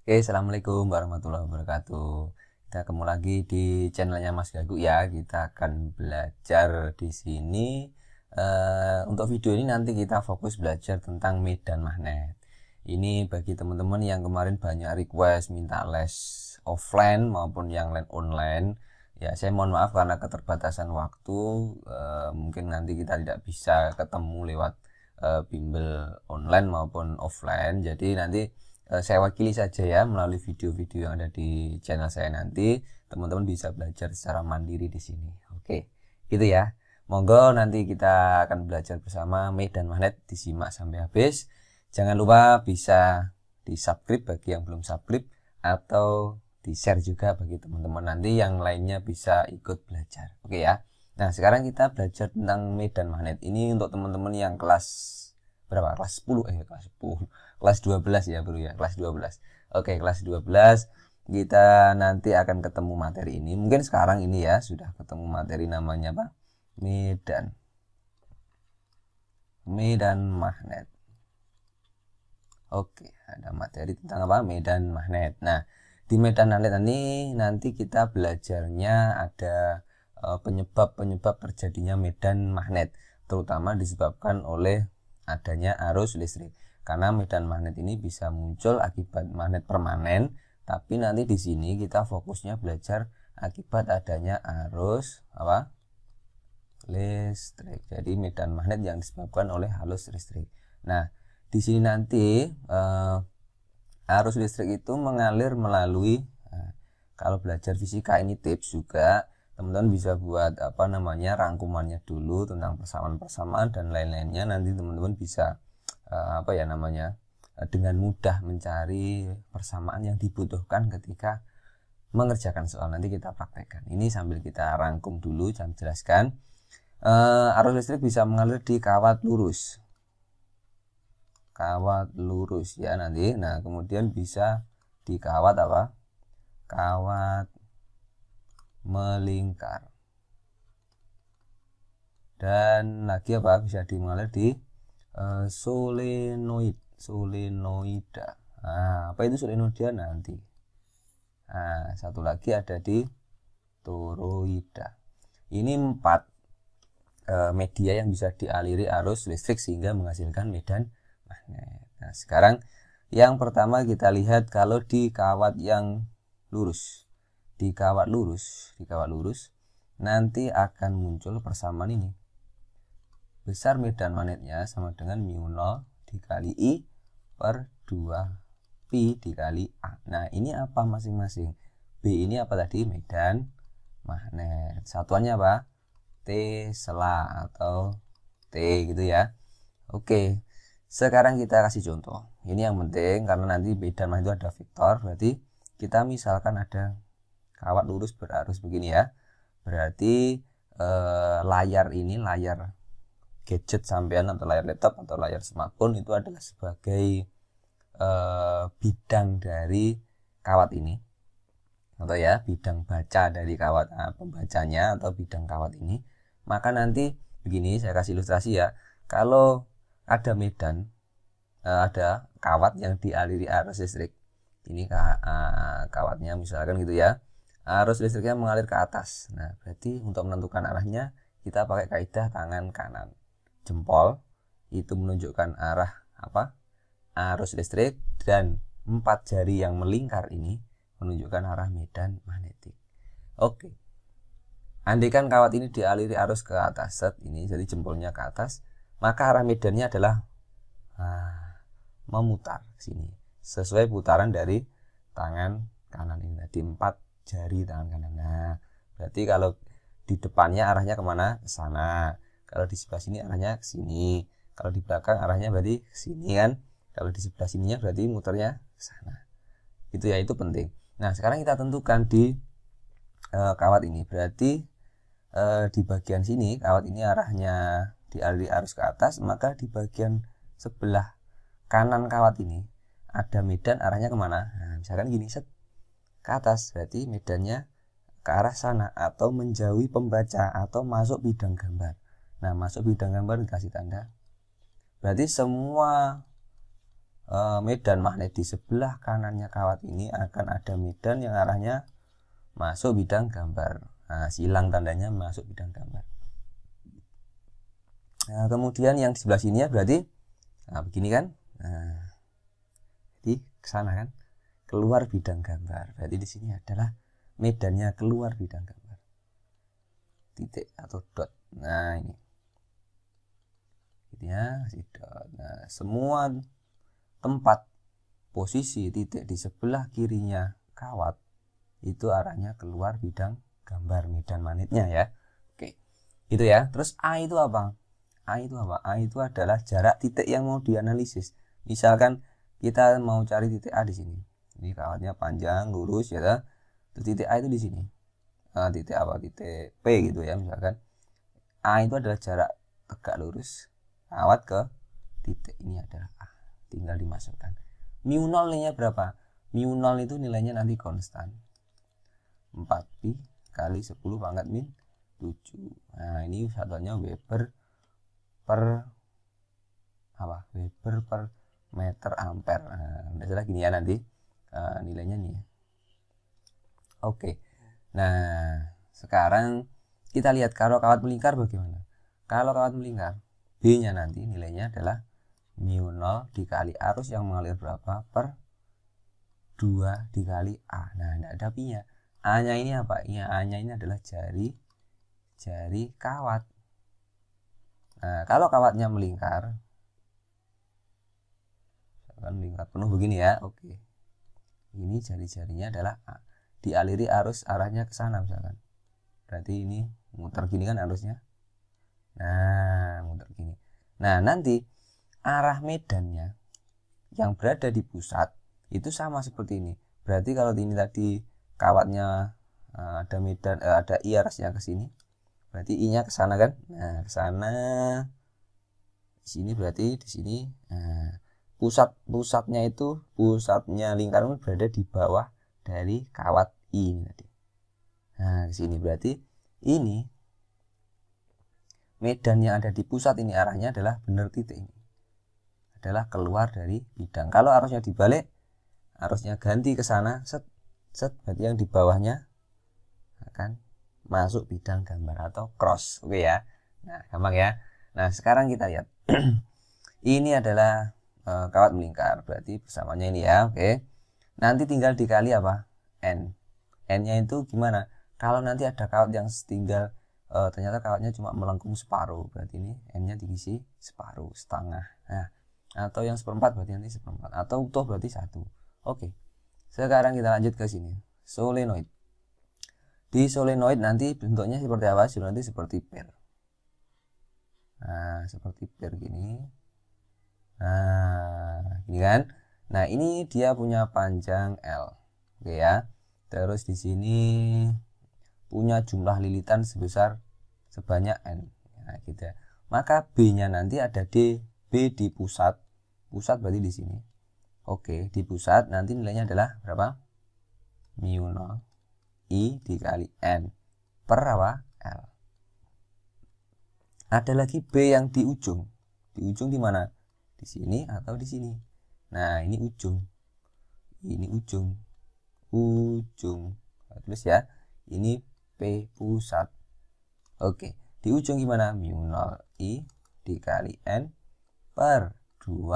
Oke, assalamualaikum warahmatullahi wabarakatuh. Kita ketemu lagi di channelnya Mas Gagu ya. Kita akan belajar di sini. Untuk video ini nanti kita fokus belajar tentang medan magnet. Ini bagi teman-teman yang kemarin banyak request minta les offline maupun yang les online. Ya, saya mohon maaf karena keterbatasan waktu. Mungkin nanti kita tidak bisa ketemu lewat bimbel online maupun offline. Jadi nanti saya wakili saja ya melalui video-video yang ada di channel saya. Nanti teman-teman bisa belajar secara mandiri di sini. Oke, gitu ya. Monggo nanti kita akan belajar bersama medan magnet, disimak sampai habis. Jangan lupa bisa di-subscribe bagi yang belum subscribe atau di-share juga bagi teman-teman nanti yang lainnya bisa ikut belajar. Oke ya. Nah, sekarang kita belajar tentang medan magnet. Ini untuk teman-teman yang kelas berapa? Kelas 10 kelas 12 ya bro ya, kelas 12. Oke, kelas 12 kita nanti akan ketemu materi ini. Mungkin sekarang ini ya sudah ketemu materi namanya apa? Medan magnet. Oke, ada materi tentang apa? Medan magnet. Nah, di medan magnet ini nanti kita belajarnya ada penyebab-penyebab terjadinya medan magnet, terutama disebabkan oleh adanya arus listrik. Karena medan magnet ini bisa muncul akibat magnet permanen, tapi nanti di sini kita fokusnya belajar akibat adanya arus apa? Listrik. Jadi medan magnet yang disebabkan oleh arus listrik. Nah, di sini nanti arus listrik itu mengalir melalui kalau belajar fisika ini tips juga teman-teman bisa buat apa namanya rangkumannya dulu tentang persamaan-persamaan dan lain-lainnya. Nanti teman-teman bisa apa ya namanya dengan mudah mencari persamaan yang dibutuhkan ketika mengerjakan soal. Nanti kita praktekkan. Ini sambil kita rangkum dulu, saya jelaskan. Arus listrik bisa mengalir di kawat lurus. Kawat lurus ya nanti. Nah, kemudian bisa di kawat apa? Kawat melingkar. Dan lagi apa? Bisa mengalir di solenoida. Nah, apa itu solenoida nanti? Nah, satu lagi ada di toroida. Ini 4 media yang bisa dialiri arus listrik sehingga menghasilkan medan magnet. Nah, sekarang yang pertama kita lihat kalau di kawat yang lurus. Di kawat lurus nanti akan muncul persamaan ini. Besar medan magnetnya sama dengan mu0 dikali I per 2 pi dikali A. Nah, ini apa masing-masing? B ini apa tadi? Medan magnet. Satuannya apa? Tesla atau T gitu ya. Oke. Sekarang kita kasih contoh. Ini yang penting karena nanti medan magnet itu ada vektor, berarti kita misalkan ada kawat lurus berarus begini ya. Berarti layar ini, layar gadget sampean atau layar laptop atau layar smartphone itu adalah sebagai bidang dari kawat ini. Atau ya, bidang baca dari kawat pembacanya atau bidang kawat ini. Maka nanti begini saya kasih ilustrasi ya. Kalau ada medan, ada kawat yang dialiri arus listrik. Ini kawatnya misalkan gitu ya. Arus listriknya mengalir ke atas. Nah, berarti untuk menentukan arahnya kita pakai kaidah tangan kanan. Jempol itu menunjukkan arah apa? Arus listrik, dan 4 jari yang melingkar ini menunjukkan arah medan magnetik. Oke. Andaikan kawat ini dialiri arus ke atas, set ini jadi jempolnya ke atas, maka arah medannya adalah memutar ke sini sesuai putaran dari tangan kanan ini. Di 4 jari tangan kanan. Nah, berarti kalau di depannya arahnya kemana? Ke sana. Kalau di sebelah sini arahnya ke sini. Kalau di belakang arahnya berarti ke sini kan. Kalau di sebelah sininya berarti muternya ke sana. Itu ya, itu penting. Nah, sekarang kita tentukan di kawat ini. Berarti di bagian sini kawat ini arahnya dialiri arus ke atas, maka di bagian sebelah kanan kawat ini ada medan arahnya kemana? Nah, misalkan gini, set ke atas, berarti medannya ke arah sana atau menjauhi pembaca atau masuk bidang gambar. Nah, masuk bidang gambar dikasih tanda. Berarti semua medan magnet di sebelah kanannya kawat ini akan ada medan yang arahnya masuk bidang gambar. Nah, silang tandanya masuk bidang gambar. Nah, kemudian yang di sebelah sini ya berarti begini kan. Nah, jadi ke sana kan, keluar bidang gambar. Berarti di sini adalah medannya keluar bidang gambar. Titik atau dot. Nah, ini. Gitu ya, kasih dot. Nah, semua tempat posisi titik di sebelah kirinya kawat itu arahnya keluar bidang gambar medan magnetnya ya. Oke. Itu ya. Terus A itu apa? A itu apa? A itu adalah jarak titik yang mau dianalisis. Misalkan kita mau cari titik A di sini. Ini kawatnya panjang, lurus ya. Terus titik A itu di sini. Titik apa? Titik P gitu ya misalkan. A itu adalah jarak tegak lurus kawat ke titik ini adalah A. Tinggal dimasukkan. Mu 0 nilainya berapa? Mu 0 itu nilainya nanti konstan. 4pi kali 10 pangkat min 7. Nah, ini satuannya Weber per apa? Weber per meter ampere. Nah, udah salah gini ya nanti nilainya nih. Oke. Nah, sekarang kita lihat kalau kawat melingkar bagaimana? Kalau kawat melingkar, B-nya nanti nilainya adalah mu 0 dikali arus yang mengalir berapa per 2 dikali A. Nah, tidak ada pi-nya. A-nya ini apa? Ya, A-nya ini adalah jari kawat. Nah, kalau kawatnya melingkar, misalkan melingkar penuh begini ya, oke. Ini jari-jarinya adalah A. Dialiri arus arahnya ke sana misalkan. Berarti ini muter gini kan arusnya. Nah, muter gini. Nah, nanti arah medannya yang berada di pusat itu sama seperti ini. Berarti kalau ini tadi kawatnya ada medan ada I arahnya ke sini, berarti I-nya ke sana kan. Nah, ke sana. Di sini berarti di sini. Nah, pusatnya lingkaran berada di bawah dari kawat I ini tadi. Nah, ke sini berarti ini medan yang ada di pusat ini arahnya adalah benar titik ini. Adalah keluar dari bidang. Kalau arusnya dibalik, arusnya ganti ke sana, set berarti yang di bawahnya akan masuk bidang gambar atau cross. Oke ya. Nah, gampang ya. Nah, sekarang kita lihat. Ini adalah kawat melingkar, berarti persamaannya ini ya. Oke. Nanti tinggal dikali apa? N. N-nya itu gimana? Kalau nanti ada kawat yang tinggal ternyata kawatnya cuma melengkung separuh, berarti ini N-nya diisi separuh, setengah. Nah, atau yang seperempat berarti nanti seperempat, atau utuh berarti 1. Oke. Sekarang kita lanjut ke sini. Solenoid. Di solenoid nanti bentuknya seperti apa? Nanti seperti per. Nah, seperti per gini. Nah, gini kan? Nah, ini dia punya panjang L. Oke ya. Terus di sini punya jumlah lilitan sebanyak N. Nah, gitu. Maka B-nya nanti ada D. B di pusat. Pusat berarti di sini. Oke, di pusat nanti nilainya adalah berapa? Mu 0 I dikali N per apa? L. Ada lagi B yang di ujung. Di ujung di mana? Di sini atau di sini. Nah, ini ujung. Ini ujung. Terus ya. Ini P pusat. Oke, di ujung gimana? Mu 0 I dikali N per 2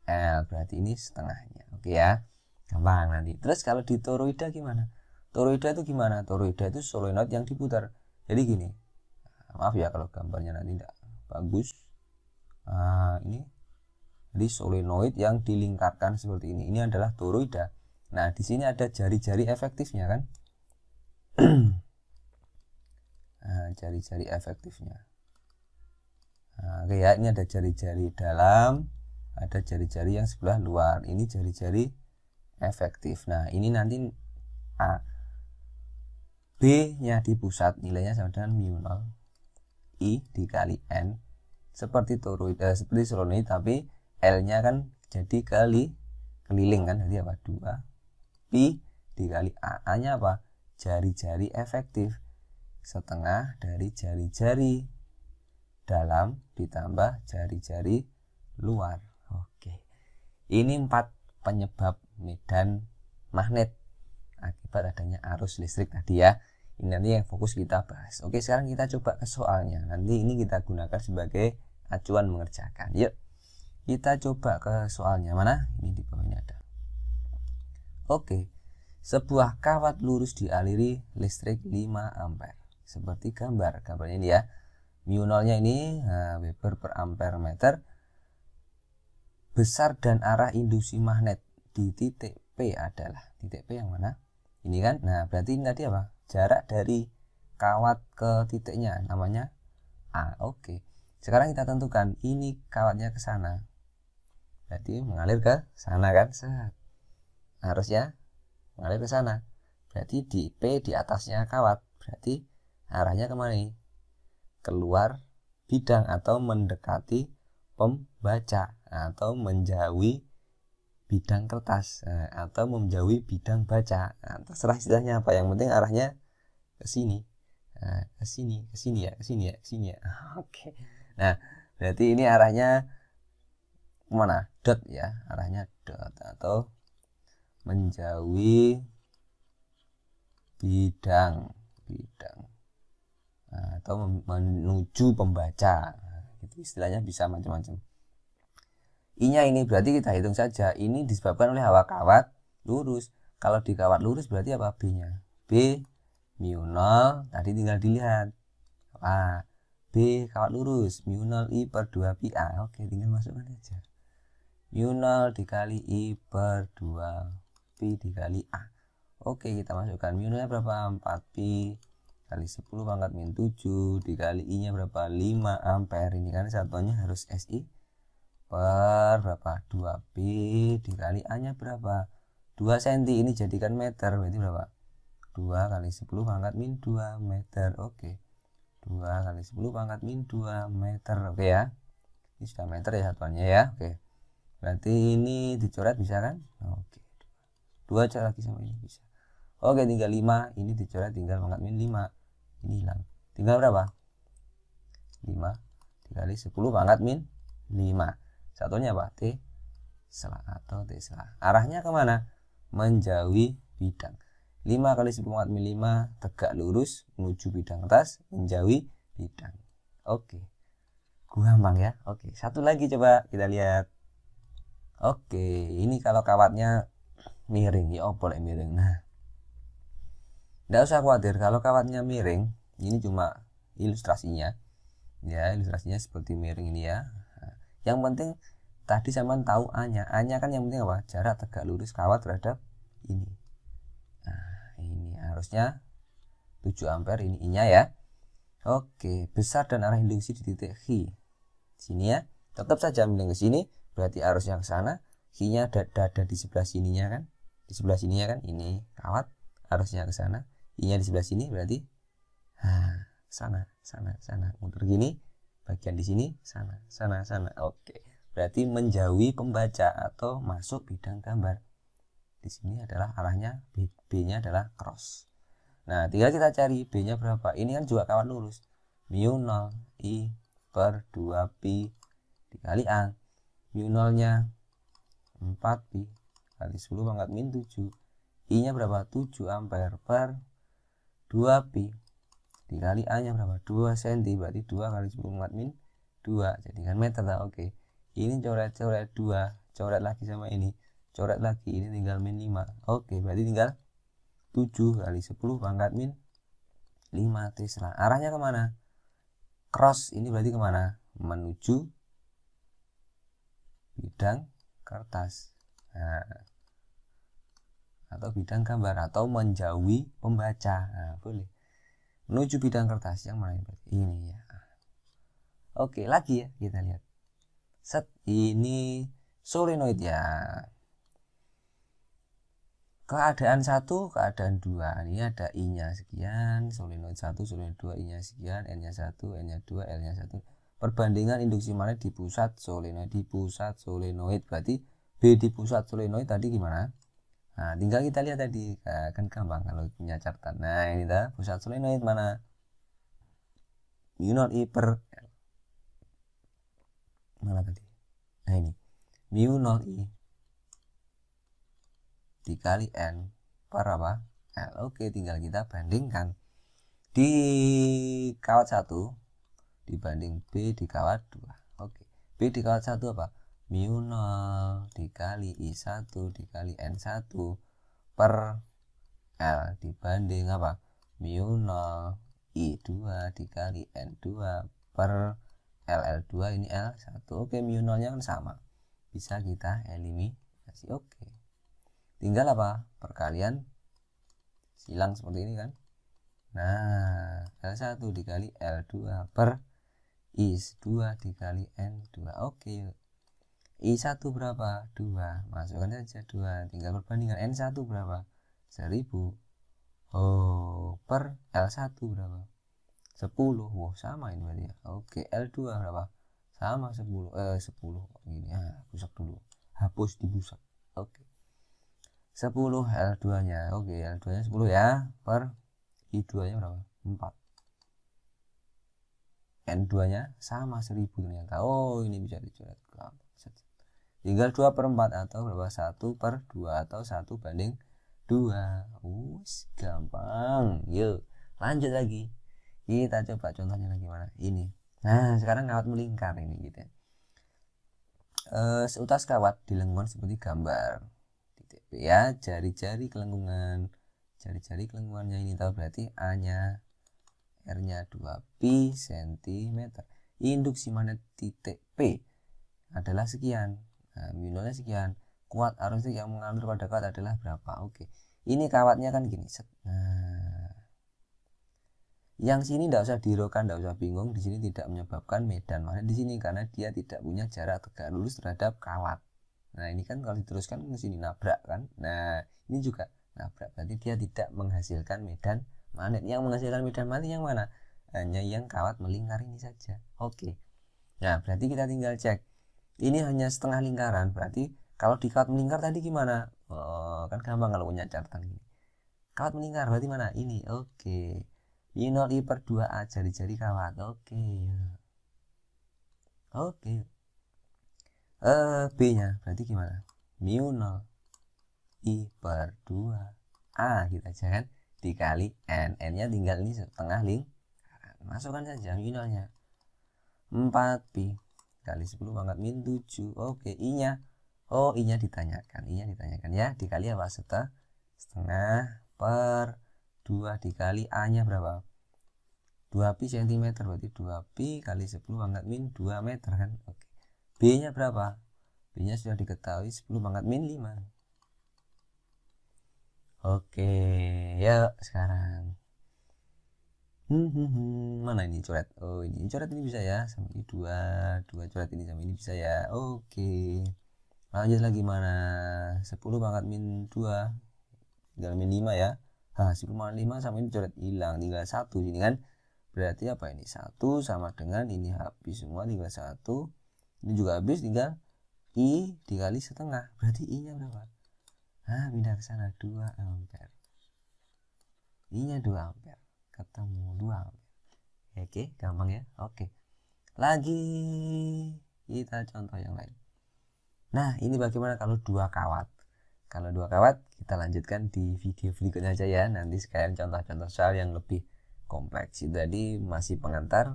L. Berarti ini setengahnya. Oke ya. Gampang nanti. Terus kalau di toroida gimana? Toroida itu gimana? Toroida itu solenoid yang diputar. Jadi gini. Maaf ya kalau gambarnya nanti tidak bagus. Nah, ini. Jadi solenoid yang dilingkarkan seperti ini. Ini adalah toroida. Nah, di sini ada jari-jari efektifnya kan? Nah, jari-jari efektifnya. Nah, oke ya, ini ada jari-jari dalam, ada jari-jari yang sebelah luar. Ini jari-jari efektif. Nah, ini nanti A. B-nya di pusat nilainya sama dengan mu 0 I dikali N. Seperti toroid, seperti solenoid, tapi L-nya kan jadi keliling kan, jadi apa? 2 pi dikali A. A-nya apa? Jari-jari efektif. Setengah dari jari-jari dalam ditambah jari-jari luar. Oke. Ini 4 penyebab medan magnet akibat adanya arus listrik tadi ya. Ini nanti yang fokus kita bahas. Oke, sekarang kita coba ke soalnya. Nanti ini kita gunakan sebagai acuan mengerjakan. Yuk, kita coba ke soalnya. Mana? Ini di bawah ini ada. Oke, sebuah kawat lurus dialiri listrik 5 ampere. Seperti gambarnya ini ya. Mu nolnya ini Weber per ampere meter. Besar dan arah induksi magnet di titik P adalah titik P yang mana? Ini kan. Nah, berarti ini tadi apa? Jarak dari kawat ke titiknya namanya A. Oke. Sekarang kita tentukan ini kawatnya ke sana. Berarti mengalir ke sana kan? Harusnya mengalir ke sana. Berarti di P di atasnya kawat. Berarti arahnya kemana nih? Keluar bidang atau mendekati pembaca atau menjauhi bidang kertas atau menjauhi bidang baca. Terserah istilahnya apa, yang penting arahnya ke sini. Ke sini ya. Oke. Nah, berarti ini arahnya kemana? Dot ya, arahnya dot atau menjauhi bidang atau menuju pembaca. Itu istilahnya bisa macam-macam. I-nya ini berarti kita hitung saja. Ini disebabkan oleh hawa kawat lurus. Kalau di kawat lurus berarti apa? B-nya. B mu 0 tadi tinggal dilihat. B kawat lurus mu 0 I per 2 pi A. Oke, tinggal masukkan aja. Mu 0 dikali I per 2 pi dikali A. Oke, kita masukkan. Mu 0 nya berapa? 4 pi kali 10 pangkat min 7 dikali I-nya berapa? 5 ampere. Ini kan satuannya harus SI per berapa? 2 pi dikali A-nya berapa? 2 cm. Ini jadikan meter, berarti berapa? 2 kali 10 pangkat min 2 meter. Oke. 2 kali 10 pangkat min 2 meter. Oke ya. Ini sudah meter ya satuannya ya. Oke. Berarti ini dicoret bisa kan? Oke. 2 coret lagi sama ini bisa. Oke, tinggal 5. Ini dicoret tinggal pangkat min 5. Ini hilang. Tinggal berapa? 5 dikali 10 pangkat min 5. Satunya apa? T selah atau T selah. Arahnya kemana? Menjauhi bidang. 5 kali 10 pangkat min 5 tegak lurus menuju bidang atas, menjauhi bidang. Oke. Gampang ya. Oke, satu lagi coba kita lihat. Oke, ini kalau kawatnya miring ya, boleh miring. Nah, tidak usah khawatir kalau kawatnya miring. Ini cuma ilustrasinya. Ya, ilustrasinya seperti miring ini ya. Yang penting tadi sama tahu A-nya. A-nya kan yang penting apa? Jarak tegak lurus kawat terhadap ini. Nah, ini harusnya 7 ampere, ini I-nya ya. Oke, besar dan arah induksi di titik H. Sini ya. Tetap saja miring ke sini, berarti arusnya ke sana. H-nya ada di sebelah sininya kan? Di sebelah sininya kan? Ini kawat, arusnya ke sana. I-nya di sebelah sini berarti sana. Muter gini. Bagian di sini sana. Oke, berarti menjauhi pembaca atau masuk bidang gambar. Di sini adalah arahnya B-nya adalah cross. Nah, tinggal kita cari B-nya berapa. Ini kan juga kawat lurus. Mu 0 I per 2 pi dikali A. Mu 0-nya 4 pi kali 10 pangkat min 7. I-nya berapa? 7 ampere per 2 pi dikali A-nya berapa? 2 cm, berarti 2 kali 10 pangkat min 2, jadikan meter lah. Oke, ini coret 2, coret lagi sama ini, coret lagi, ini tinggal min 5. Oke, berarti tinggal 7 kali 10 pangkat min 5 Tesla. Arahnya kemana? Cross, ini berarti kemana? Menuju bidang kertas. Atau bidang gambar, atau menjauhi pembaca. Boleh. Menuju bidang kertas yang mana ini ya. Oke, lagi ya kita lihat. Ini solenoid ya. Keadaan 1, keadaan 2. Ini ada I-nya sekian, solenoid 1, solenoid 2, I-nya sekian, N-nya 1, N-nya 2, L-nya 1. Perbandingan induksi magnet di pusat solenoid, berarti B di pusat solenoid tadi gimana? Nah, tinggal kita lihat tadi, kan gampang kalau punya catatan. Nah, ini dah pusat solenoid mana? Mu 0 I per L. Mana tadi? Nah, ini mu 0 I dikali N per apa? L. Oke, tinggal kita bandingkan. Di kawat 1 dibanding B di kawat 2. Oke. B di kawat 1 apa? Mu 0 dikali I1 dikali N1 per L dibanding apa? Mu 0 I2 dikali N2 per LL2 ini L1. Oke, mu 0 nya kan sama. Bisa kita eliminasi. Oke. Tinggal apa? Perkalian silang seperti ini kan. Nah, L1 dikali L2 per I2 dikali N2. Oke. I1 berapa? 2. Masukkan saja 2. Tinggal perbandingan N1 berapa? 1000. Oh, per L1 berapa? 10. Wah, sama ini berarti ya. Oke, L2 berapa? Sama 10. 10 gini. Busak dulu. Hapus dibusak. Oke. 10 L2-nya. Oke, L2-nya 10 ya. Per I2-nya berapa? 4. N2-nya sama 1000 ternyata. Oh, ini bisa dicoret. Tinggal 2 per 4 atau berapa? 1 per 2 atau 1 banding 2. Gampang. Yuk, lanjut lagi. Kita coba contohnya lagi mana? Ini. Nah, sekarang kawat melingkar ini gitu ya. Seutas kawat di lengkungan seperti gambar. Titik P ya, jari-jari kelengkungan. Jari-jari kelengkungannya ini tahu berarti A-nya, R-nya 2pi cm. Induksi magnet titik P adalah sekian. Nah, mu 0-nya sekian. Kuat arus yang mengalir pada kawat adalah berapa? Oke. Ini kawatnya kan gini. Nah, yang sini tidak usah dihiraukan, tidak usah bingung. Di sini tidak menyebabkan medan magnet di sini karena dia tidak punya jarak tegak lurus terhadap kawat. Nah, ini kan kalau diteruskan ke sini nabrak kan. Nah, ini juga nabrak. Berarti dia tidak menghasilkan medan magnet. Yang menghasilkan medan magnet yang mana? Hanya yang kawat melingkar ini saja. Oke. Nah, berarti kita tinggal cek. Ini hanya setengah lingkaran. Berarti kalau di kawat melingkar tadi gimana? Oh, kan gampang kalau punya catatan ini. Kawat melingkar berarti mana? Ini. Oke. Mu 0 I per 2A jari-jari kawat. Oke. Oke. B-nya berarti gimana? Mu 0 I per 2A kita aja kan dikali N. N-nya tinggal ini setengah lingkaran. Masukkan saja mu 0-nya. 4pi kali 10 pangkat min 7. Oke, I-nya. Oh, I-nya ditanyakan. I-nya ditanyakan ya. Dikali apa? Setengah per 2 dikali A-nya berapa? 2pi cm berarti 2pi kali 10 pangkat min 2 meter kan. Oke. B-nya berapa? B-nya sudah diketahui 10 pangkat min 5. Oke, ya sekarang mana ini coret? Oh, ini coret ini bisa ya, sama ini 2 coret ini sama ini bisa ya. Oke. Lanjut lagi mana? 10 pangkat min 2 tinggal min 5 ya. 10 pangkat 5 sama ini coret hilang, tinggal 1 sini kan. Berarti apa ini? 1 sama dengan ini habis semua, tinggal 1. Ini juga habis, tinggal I dikali setengah. Berarti I-nya berapa? Pindah ke sana 2 ampere. I-nya 2 ampere. Ketemu 2 ampere. Oke, gampang ya. Oke. Lagi kita contoh yang lain. Nah, ini bagaimana kalau 2 kawat? Kalau 2 kawat kita lanjutkan di video berikutnya aja ya. Nanti sekalian contoh-contoh soal yang lebih kompleks. Itu tadi masih pengantar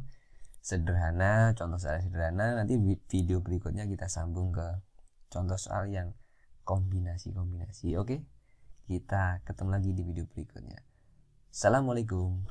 sederhana, contoh soal sederhana. Nanti video berikutnya kita sambung ke contoh soal yang kombinasi-kombinasi. Oke, kita ketemu lagi di video berikutnya. Assalamualaikum.